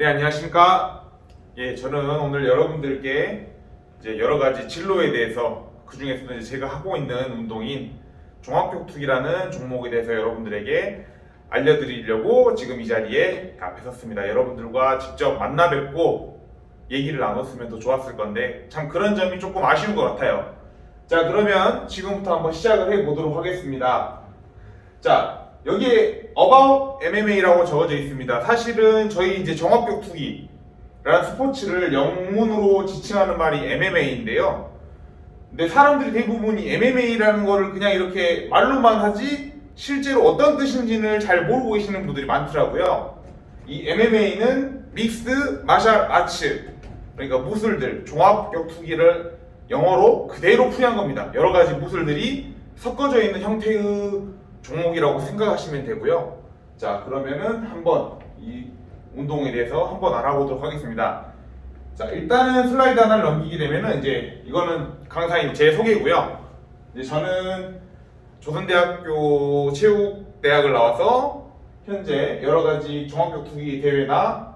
안녕하십니까. 저는 오늘 여러분들께 이제 여러 가지 진로에 대해서 그 중에서도 제가 하고 있는 운동인 종합격투기라는 종목에 대해서 여러분들에게 알려드리려고 지금 이 자리에 앞에 섰습니다. 여러분들과 직접 만나 뵙고 얘기를 나눴으면 더 좋았을 건데 참 그런 점이 조금 아쉬운 것 같아요. 자, 그러면 지금부터 한번 시작을 해보도록 하겠습니다. 자, 여기에 About MMA라고 적어져 있습니다. 사실은 저희 이제 종합격투기라는 스포츠를 영문으로 지칭하는 말이 MMA인데요. 근데 사람들이 대부분이 MMA라는 거를 그냥 이렇게 말로만 하지 실제로 어떤 뜻인지는 잘 모르고 계시는 분들이 많더라고요. 이 MMA는 믹스드 마셜 아츠, 그러니까 무술들, 종합격투기를 영어로 그대로 풀이한 겁니다. 여러 가지 무술들이 섞어져 있는 형태의 종목이라고 생각하시면 되고요. 자, 그러면은 한번 이 운동에 대해서 한번 알아보도록 하겠습니다. 자, 일단은 슬라이드 하나를 넘기게 되면은 이제 이거는 강사님 제 소개고요. 이제 저는 조선대학교 체육대학을 나와서 현재 여러 가지 종합격투기 대회나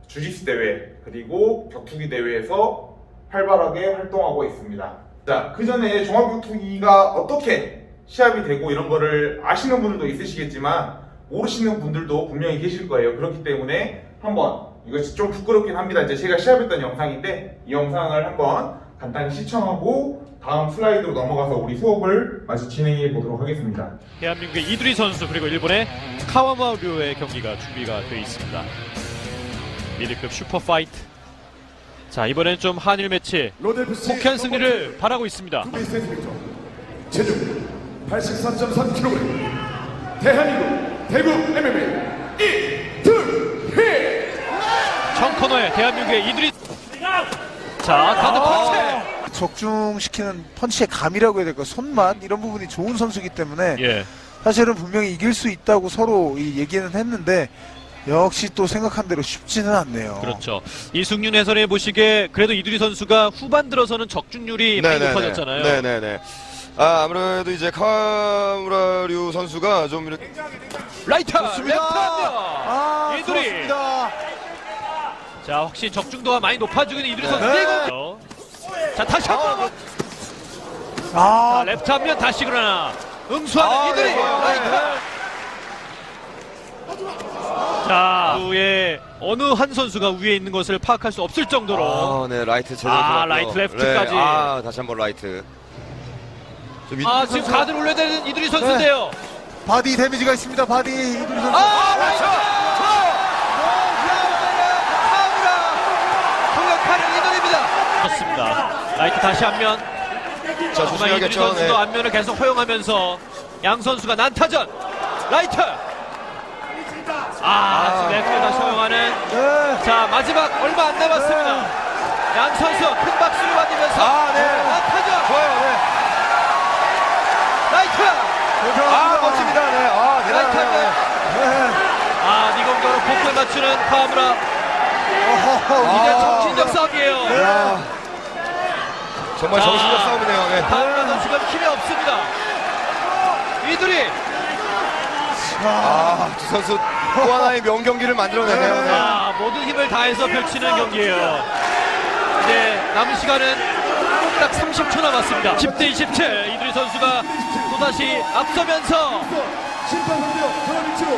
주짓수 대회 그리고 격투기 대회에서 활발하게 활동하고 있습니다. 자, 그 전에 종합격투기가 어떻게 시합이 되고 이런 거를 아시는 분들도 있으시겠지만 모르시는 분들도 분명히 계실 거예요. 그렇기 때문에 한번 이것이 좀 부끄럽긴 합니다. 이제 제가 시합했던 영상인데 이 영상을 한번 간단히 시청하고 다음 슬라이드로 넘어가서 우리 수업을 마저 진행해 보도록 하겠습니다. 대한민국의 이두리 선수 그리고 일본의 카와마루의 경기가 준비가 되어 있습니다. 미들급 슈퍼파이트. 자, 이번엔 좀 한일 매치 혹한 승리를 바라고 있습니다. 체중 84.3kg 대한민국 대구 MMA 이두희 청코너의 대한민국의 이두리. 자, 가드 펀치. 적중시키는 펀치의 감이라고 해야 될까, 손맛 이런 부분이 좋은 선수이기 때문에 사실은 분명히 이길 수 있다고 서로 얘기는 했는데 역시 또 생각한 대로 쉽지는 않네요. 그렇죠. 이승윤 해설에 보시기에 그래도 이두리 선수가 후반 들어서는 적중률이 많이 높아졌잖아요. 네네네. 아무래도 이제 카와무라류 선수가 좀 이렇게 라이트! 좋습니다. 레프트 한명! 이두리! 좋습니다. 자, 확실히 적중도가 많이 높아지고 있는 이두리 선수. 네. 자, 다시 한번. 자, 레프트 한면 다시 그러나 응수하는 이두리! 라이트! 자, 위에 어느 한 선수가 위에 있는 것을 파악할 수 없을 정도로. 네, 라이트 제대로 들어갔고요. 라이트 레프트까지. 네, 다시 한번 라이트. 좀 지금 가드를 올려야 되는 이두리 선수인데요. 바디 데미지가 있습니다. 바디 이두리 선수. 라이트! 공격하는 이두리입니다. 좋습니다. 라이트 다시 한면. 자, 이두리 조심해야겠죠. 선수도 네. 안면을 계속 허용하면서 양 선수가 난타전. 라이트! 지금 레프트 다시 허용하는. 자, 마지막 얼마 안 남았습니다. 양 선수 큰 박수를 받으면서 난타전. 좋아요. 네. 라이트! 멋집니다. 네. 라이트 대단하네요. 한면. 이 공격으로 폭을 맞추는 카와무라. 이제 정신적 싸움이에요. 정말 정신적 싸움이네요. 네. 카와무라도 지금 힘이 없습니다. 이두리. 두 선수 또 하나의 명경기를 만들어내네요. 네. 모든 힘을 다해서 펼치는 경기예요. 이제 남은 시간은 딱 30초 남았습니다. 10대 27 이두리 선수가 또다시 앞서면서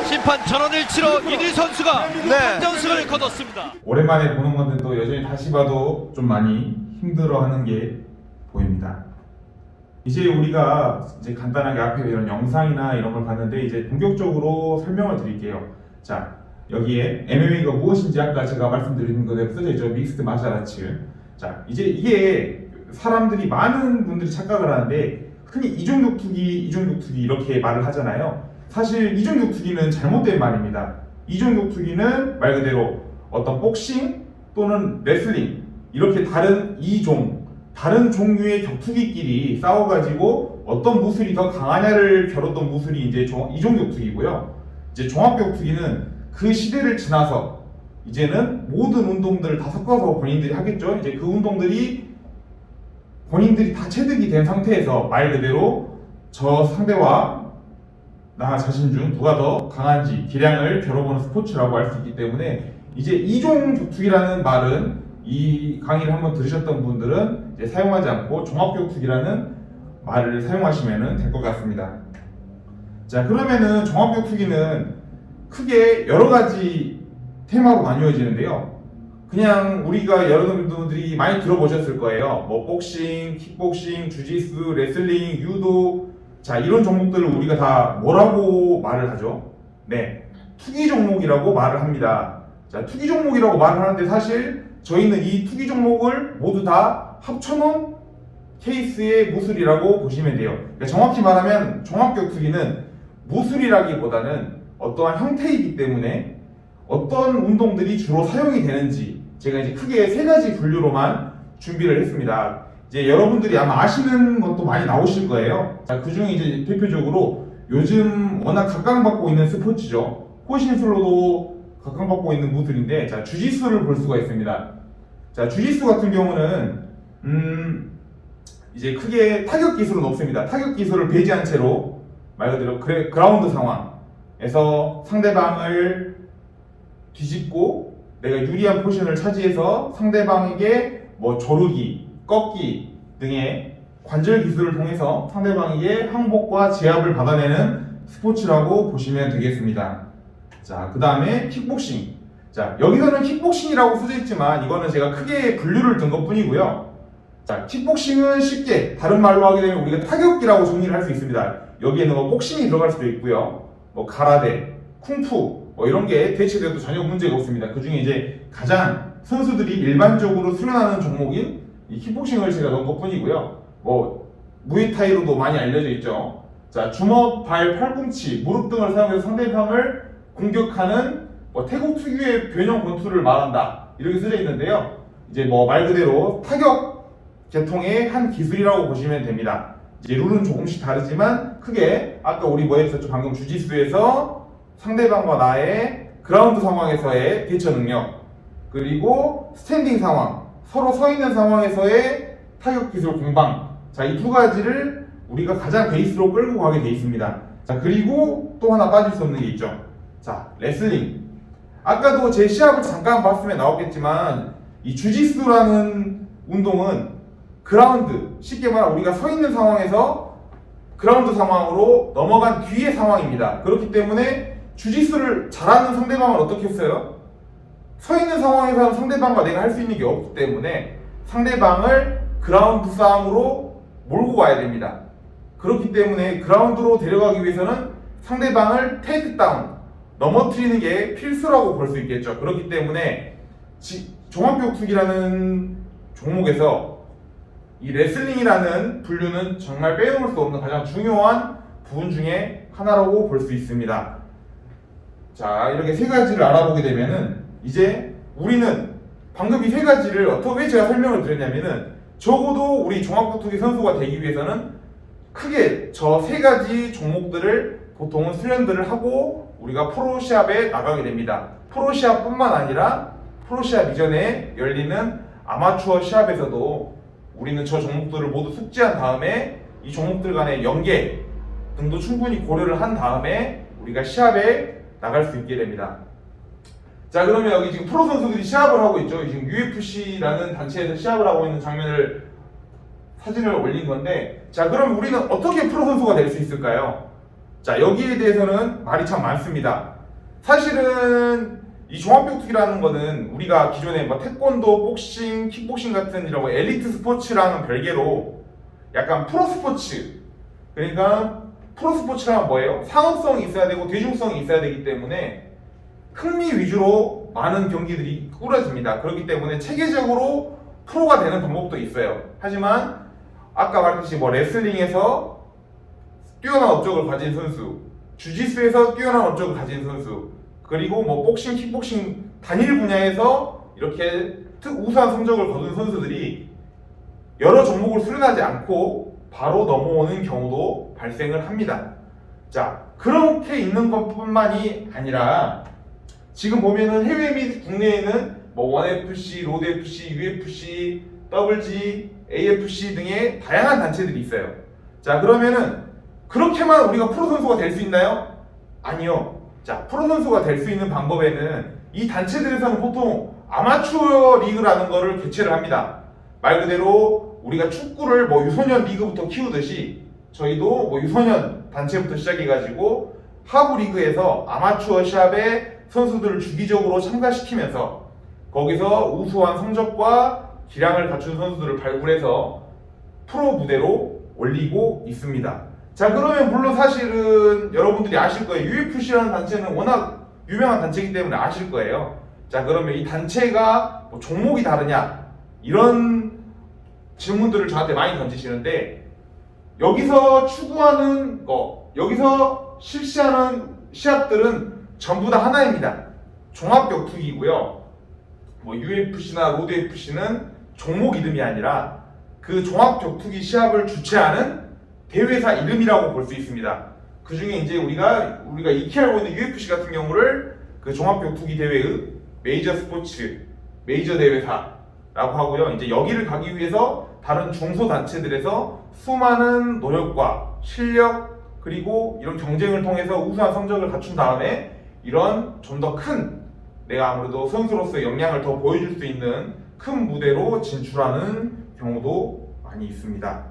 심판 전원을 치러 이두리 선수가 한정승을 거뒀습니다. 오랜만에 보는 건데도 여전히 다시 봐도 좀 많이 힘들어하는 게 보입니다. 이제 우리가 이제 간단하게 앞에 이런 영상이나 이런 걸 봤는데 이제 본격적으로 설명을 드릴게요. 자, 여기에 MMA가 무엇인지 아까 제가 말씀드린 거대로 써져 있죠. 믹스드 마셜 아츠. 자, 이제 이게 사람들이 많은 분들이 착각을 하는데 흔히 이종격투기 이렇게 말을 하잖아요. 사실 이종격투기는 잘못된 말입니다. 이종격투기는 말 그대로 어떤 복싱 또는 레슬링 이렇게 다른 종류의 격투기끼리 싸워가지고 어떤 무술이 더 강하냐를 겨뤘던 무술이 이제 이종격투기고요. 이제 종합격투기는 그 시대를 지나서 이제는 모든 운동들을 다 섞어서 본인들이 하겠죠. 이제 그 운동들이 본인들이 다 체득이 된 상태에서 말 그대로 저 상대와 나 자신 중 누가 더 강한지 기량을 겨뤄보는 스포츠라고 할 수 있기 때문에 이제 이종 격투기라는 말은 이 강의를 한번 들으셨던 분들은 이제 사용하지 않고 종합격투기라는 말을 사용하시면 될 것 같습니다. 자, 그러면은 종합격투기는 크게 여러 가지 테마로 나뉘어지는데요. 그냥 우리가 여러분들이 많이 들어보셨을 거예요. 뭐 복싱, 킥복싱, 주짓수, 레슬링, 유도, 자, 이런 종목들을 우리가 다 뭐라고 말을 하죠? 네, 투기 종목이라고 말을 합니다. 자, 투기 종목이라고 말을 하는데 사실 저희는 이 투기 종목을 모두 다 합쳐놓은 케이스의 무술이라고 보시면 돼요. 그러니까 정확히 말하면 종합격투기는 무술이라기보다는 어떠한 형태이기 때문에 어떤 운동들이 주로 사용이 되는지 제가 이제 크게 세 가지 분류로만 준비를 했습니다. 이제 여러분들이 아마 아시는 것도 많이 나오실 거예요. 자, 그 중에 이제 대표적으로 요즘 워낙 각광받고 있는 스포츠죠. 호신술로도 각광받고 있는 무술인데, 자, 주짓수를 볼 수가 있습니다. 자, 주짓수 같은 경우는 이제 크게 타격 기술은 없습니다. 타격 기술을 배제한 채로 말 그대로 그라운드 상황에서 상대방을 뒤집고 내가 유리한 포지션을 차지해서 상대방에게 뭐 조르기, 꺾기 등의 관절 기술을 통해서 상대방에게 항복과 제압을 받아내는 스포츠라고 보시면 되겠습니다. 자, 그 다음에 킥복싱. 자, 여기서는 킥복싱이라고 써져 있지만 이거는 제가 크게 분류를 든 것 뿐이고요. 자, 킥복싱은 쉽게 다른 말로 하게 되면 우리가 타격기라고 정리를 할 수 있습니다. 여기에는 뭐 복싱이 들어갈 수도 있고요. 뭐 가라데, 쿵푸 뭐 이런 게 대체돼도 전혀 문제가 없습니다. 그 중에 이제 가장 선수들이 일반적으로 수련하는 종목인 이 킥복싱을 제가 넣은 것 뿐이고요. 뭐 무에타이로도 많이 알려져 있죠. 자, 주먹, 발, 팔꿈치, 무릎 등을 사용해서 상대방을 공격하는 뭐 태국 특유의 변형 권투를 말한다 이렇게 쓰여 있는데요. 이제 뭐 말 그대로 타격 계통의 한 기술이라고 보시면 됩니다. 이제 룰은 조금씩 다르지만 크게 아까 우리 뭐 했었죠? 방금 주짓수에서 상대방과 나의 그라운드 상황에서의 대처 능력, 그리고 스탠딩 상황, 서로 서 있는 상황에서의 타격 기술 공방. 자, 이 두 가지를 우리가 가장 베이스로 끌고 가게 돼 있습니다. 자, 그리고 또 하나 빠질 수 없는 게 있죠. 자, 레슬링. 아까도 제 시합을 잠깐 봤으면 나오겠지만 이 주짓수라는 운동은 그라운드, 쉽게 말하면 우리가 서 있는 상황에서 그라운드 상황으로 넘어간 뒤의 상황입니다. 그렇기 때문에 주짓수를 잘하는 상대방은 어떻게 했어요? 서 있는 상황에서는 상대방과 내가 할 수 있는 게 없기 때문에 상대방을 그라운드 싸움으로 몰고 가야 됩니다. 그렇기 때문에 그라운드로 데려가기 위해서는 상대방을 테이크다운, 넘어뜨리는 게 필수라고 볼 수 있겠죠. 그렇기 때문에 종합격투기라는 종목에서 이 레슬링이라는 분류는 정말 빼놓을 수 없는 가장 중요한 부분 중에 하나라고 볼 수 있습니다. 자, 이렇게 세 가지를 알아보게 되면은 이제 우리는 방금 이 세 가지를 왜 제가 설명을 드렸냐면은 적어도 우리 종합격투기 선수가 되기 위해서는 크게 저 세 가지 종목들을 보통은 수련들을 하고 우리가 프로시합에 나가게 됩니다. 프로시합뿐만 아니라 프로시합 이전에 열리는 아마추어 시합에서도 우리는 저 종목들을 모두 숙지한 다음에 이 종목들 간의 연계 등도 충분히 고려를 한 다음에 우리가 시합에 나갈 수 있게 됩니다. 자, 그러면 여기 지금 프로 선수들이 시합을 하고 있죠. 지금 UFC라는 단체에서 시합을 하고 있는 장면을 사진을 올린 건데, 자, 그럼 우리는 어떻게 프로 선수가 될 수 있을까요? 자, 여기에 대해서는 말이 참 많습니다. 사실은 이 종합격투기라는 거는 우리가 기존에 뭐 태권도, 복싱, 킥복싱 같은 이런 엘리트 스포츠랑은 별개로 약간 프로 스포츠, 그러니까 프로 스포츠란 뭐예요? 상업성이 있어야 되고 대중성이 있어야 되기 때문에 흥미 위주로 많은 경기들이 꾸려집니다. 그렇기 때문에 체계적으로 프로가 되는 방법도 있어요. 하지만 아까 말했듯이 뭐 레슬링에서 뛰어난 업적을 가진 선수, 주짓수에서 뛰어난 업적을 가진 선수, 그리고 뭐 복싱, 킥복싱 단일 분야에서 이렇게 우수한 성적을 거둔 선수들이 여러 종목을 수련하지 않고 바로 넘어오는 경우도 발생을 합니다. 자, 그렇게 있는 것뿐만이 아니라 지금 보면은 해외 및 국내에는 뭐 1FC, 로드FC, UFC, WG, AFC 등의 다양한 단체들이 있어요. 자, 그러면은 그렇게만 우리가 프로 선수가 될 수 있나요? 아니요. 자, 프로 선수가 될 수 있는 방법에는 이 단체들에서는 보통 아마추어 리그라는 거를 개최를 합니다. 말 그대로 우리가 축구를 뭐 유소년 리그부터 키우듯이 저희도 뭐 유소년 단체부터 시작해가지고 하부 리그에서 아마추어 시합에 선수들을 주기적으로 참가시키면서 거기서 우수한 성적과 기량을 갖춘 선수들을 발굴해서 프로 무대로 올리고 있습니다. 자, 그러면 물론 사실은 여러분들이 아실 거예요. UFC라는 단체는 워낙 유명한 단체이기 때문에 아실 거예요. 자, 그러면 이 단체가 뭐 종목이 다르냐 이런 질문들을 저한테 많이 던지시는데, 여기서 추구하는 거, 여기서 실시하는 시합들은 전부 다 하나입니다. 종합격투기고요. 뭐 UFC나 로드 FC는 종목 이름이 아니라 그 종합격투기 시합을 주최하는 대회사 이름이라고 볼 수 있습니다. 그 중에 이제 우리가 익히 알고 있는 UFC 같은 경우를 그 종합격투기 대회의 메이저 스포츠, 메이저 대회사라고 하고요. 이제 여기를 가기 위해서 다른 중소 단체들에서 수많은 노력과 실력 그리고 이런 경쟁을 통해서 우수한 성적을 갖춘 다음에 이런 좀 더 큰, 내가 아무래도 선수로서의 역량을 더 보여줄 수 있는 큰 무대로 진출하는 경우도 많이 있습니다.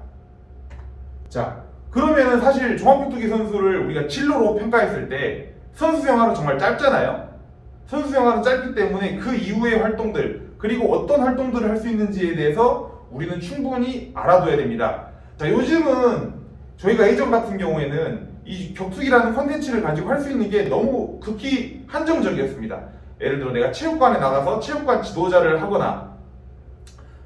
자, 그러면은 사실 종합격투기 선수를 우리가 진로로 평가했을 때 선수 생활은 정말 짧잖아요. 선수 생활은 짧기 때문에 그 이후의 활동들, 그리고 어떤 활동들을 할 수 있는지에 대해서 우리는 충분히 알아둬야 됩니다. 자, 요즘은 저희가 예전 같은 경우에는 이 격투기라는 컨텐츠를 가지고 할 수 있는 게 너무 극히 한정적이었습니다. 예를 들어 내가 체육관에 나가서 체육관 지도자를 하거나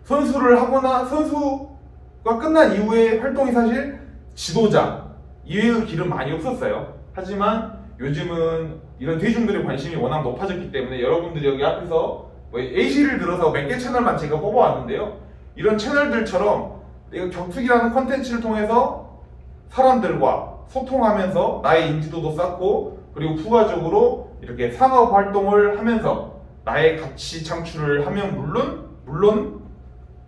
선수를 하거나 선수가 끝난 이후의 활동이 사실 지도자 이외의 길은 많이 없었어요. 하지만 요즘은 이런 대중들의 관심이 워낙 높아졌기 때문에 여러분들이 여기 앞에서 뭐 AC를 들어서 몇 개 채널만 제가 뽑아왔는데요. 이런 채널들처럼 내가 격투기라는 컨텐츠를 통해서 사람들과 소통하면서 나의 인지도도 쌓고, 그리고 부가적으로 이렇게 상업 활동을 하면서 나의 가치 창출을 하면 물론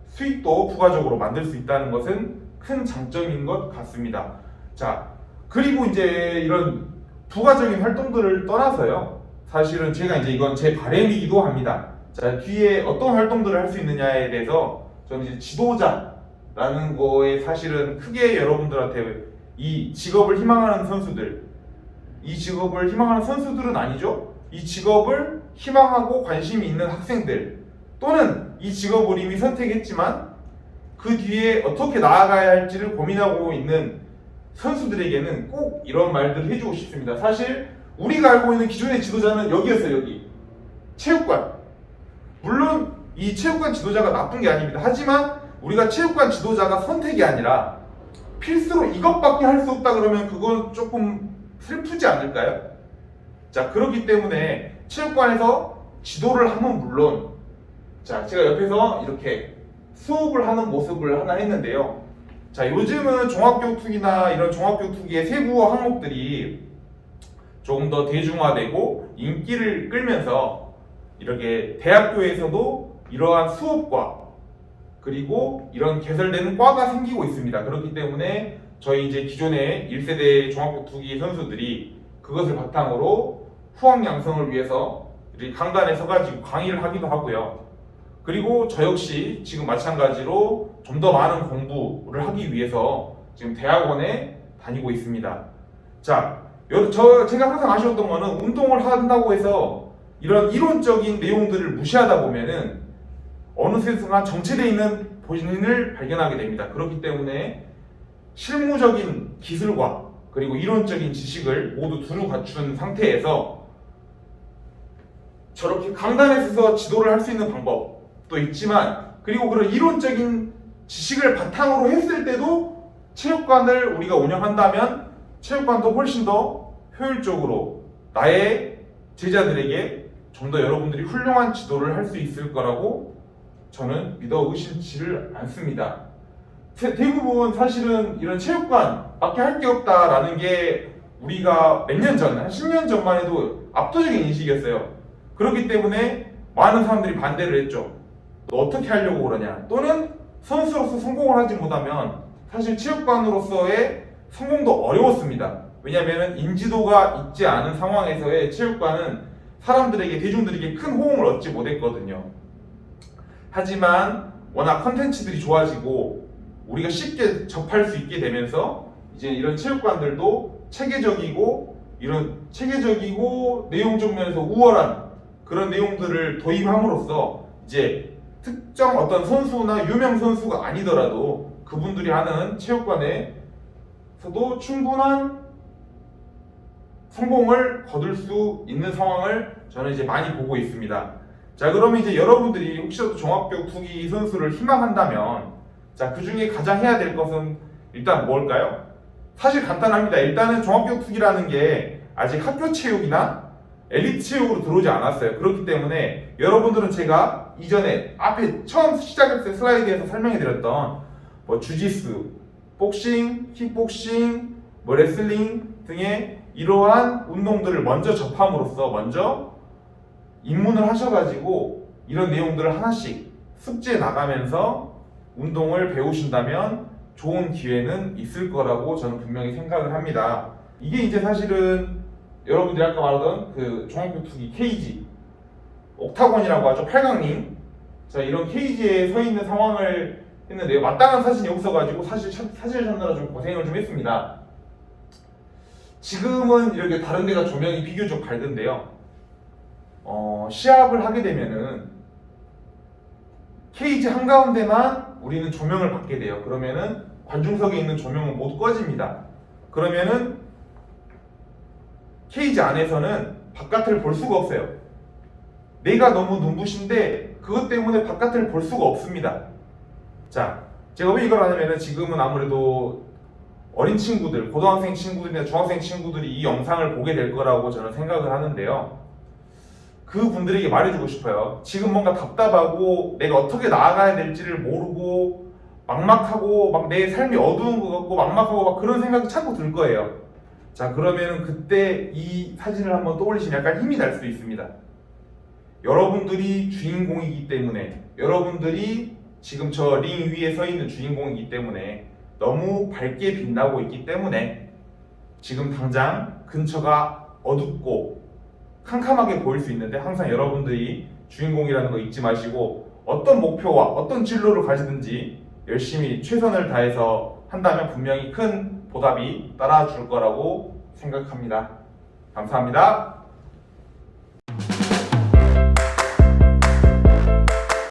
수익도 부가적으로 만들 수 있다는 것은 큰 장점인 것 같습니다. 자, 그리고 이제 이런 부가적인 활동들을 떠나서요. 사실은 제가 이제 이건 제 바람이기도 합니다. 자, 뒤에 어떤 활동들을 할 수 있느냐에 대해서 저는 이제 지도자라는 거에 사실은 크게 여러분들한테 이 직업을 희망하는 선수들, 이 직업을 희망하는 선수들은 아니죠. 이 직업을 희망하고 관심이 있는 학생들, 또는 이 직업을 이미 선택했지만 그 뒤에 어떻게 나아가야 할지를 고민하고 있는 선수들에게는 꼭 이런 말들을 해주고 싶습니다. 사실 우리가 알고 있는 기존의 지도자는 여기였어요. 여기 체육관. 물론 이 체육관 지도자가 나쁜 게 아닙니다. 하지만 우리가 체육관 지도자가 선택이 아니라 필수로 이것밖에 할 수 없다 그러면 그건 조금 슬프지 않을까요? 자, 그렇기 때문에 체육관에서 지도를 하면 물론, 자, 제가 옆에서 이렇게 수업을 하는 모습을 하나 했는데요. 자, 요즘은 종합격투기나 이런 종합격투기의 세부 항목들이 조금 더 대중화되고 인기를 끌면서 이렇게 대학교에서도 이러한 수업과 그리고 이런 개설되는 과가 생기고 있습니다. 그렇기 때문에 저희 이제 기존의 1세대 종합격투기 선수들이 그것을 바탕으로 후학 양성을 위해서 이렇게 강단에 서가지고 강의를 하기도 하고요. 그리고 저 역시 지금 마찬가지로 좀 더 많은 공부를 하기 위해서 지금 대학원에 다니고 있습니다. 자, 제가 항상 아쉬웠던 거는 운동을 한다고 해서 이런 이론적인 내용들을 무시하다 보면은 어느새 순간 정체되어 있는 본인을 발견하게 됩니다. 그렇기 때문에 실무적인 기술과 그리고 이론적인 지식을 모두 두루 갖춘 상태에서 저렇게 강단에 서서 지도를 할 수 있는 방법도 있지만, 그리고 그런 이론적인 지식을 바탕으로 했을 때도 체육관을 우리가 운영한다면 체육관도 훨씬 더 효율적으로 나의 제자들에게 좀 더 여러분들이 훌륭한 지도를 할 수 있을 거라고 저는 믿어 의심치를 않습니다. 대부분 사실은 이런 체육관밖에 할 게 없다라는 게 우리가 몇 년 전, 한 10년 전만 해도 압도적인 인식이었어요. 그렇기 때문에 많은 사람들이 반대를 했죠. 너 어떻게 하려고 그러냐. 또는 선수로서 성공을 하지 못하면 사실 체육관으로서의 성공도 어려웠습니다. 왜냐하면 인지도가 있지 않은 상황에서의 체육관은 사람들에게, 대중들에게 큰 호응을 얻지 못했거든요. 하지만 워낙 컨텐츠들이 좋아지고 우리가 쉽게 접할 수 있게 되면서 이제 이런 체육관들도 체계적이고 내용적 면에서 우월한 그런 내용들을 도입함으로써 이제 특정 어떤 선수나 유명 선수가 아니더라도 그분들이 하는 체육관에서도 충분한 성공을 거둘 수 있는 상황을 저는 이제 많이 보고 있습니다. 자, 그러면 이제 여러분들이 혹시라도 종합격투기 선수를 희망한다면, 자, 그 중에 가장 해야 될 것은 일단 뭘까요? 사실 간단합니다. 일단은 종합격투기라는 게 아직 학교 체육이나 엘리트 체육으로 들어오지 않았어요. 그렇기 때문에 여러분들은 제가 이전에 앞에 처음 시작했을 때 슬라이드에서 설명해 드렸던 뭐 주짓수, 복싱, 킥복싱, 뭐 레슬링 등의 이러한 운동들을 먼저 접함으로써 먼저 입문을 하셔가지고 이런 내용들을 하나씩 숙지해 나가면서 운동을 배우신다면 좋은 기회는 있을 거라고 저는 분명히 생각을 합니다. 이게 이제 사실은 여러분들이 아까 말하던 그 종합격투기 케이지, 옥타곤이라고 하죠. 8강링. 자, 이런 케이지에 서 있는 상황을 했는데요. 마땅한 사진이 없어가지고 사진을 찾느라 좀 고생을 좀 했습니다. 지금은 이렇게 다른 데가 조명이 비교적 밝은데요. 시합을 하게 되면은 케이지 한가운데만 우리는 조명을 받게 돼요. 그러면은 관중석에 있는 조명은 모두 꺼집니다. 그러면은 케이지 안에서는 바깥을 볼 수가 없어요. 내가 너무 눈부신데 그것 때문에 바깥을 볼 수가 없습니다. 자, 제가 왜 이걸 하냐면은 지금은 아무래도 어린 친구들, 고등학생 친구들이나 중학생 친구들이 이 영상을 보게 될 거라고 저는 생각을 하는데요. 그 분들에게 말해주고 싶어요. 지금 뭔가 답답하고 내가 어떻게 나아가야 될지를 모르고 막막하고 막 내 삶이 어두운 것 같고 막막하고 막 그런 생각이 자꾸 들 거예요. 자, 그러면은 그때 이 사진을 한번 떠올리시면 약간 힘이 날 수 있습니다. 여러분들이 주인공이기 때문에, 여러분들이 지금 저 링 위에 서 있는 주인공이기 때문에, 너무 밝게 빛나고 있기 때문에 지금 당장 근처가 어둡고 캄캄하게 보일 수 있는데 항상 여러분들이 주인공이라는 거 잊지 마시고 어떤 목표와 어떤 진로를 가지든지 열심히 최선을 다해서 한다면 분명히 큰 보답이 따라줄 거라고 생각합니다. 감사합니다.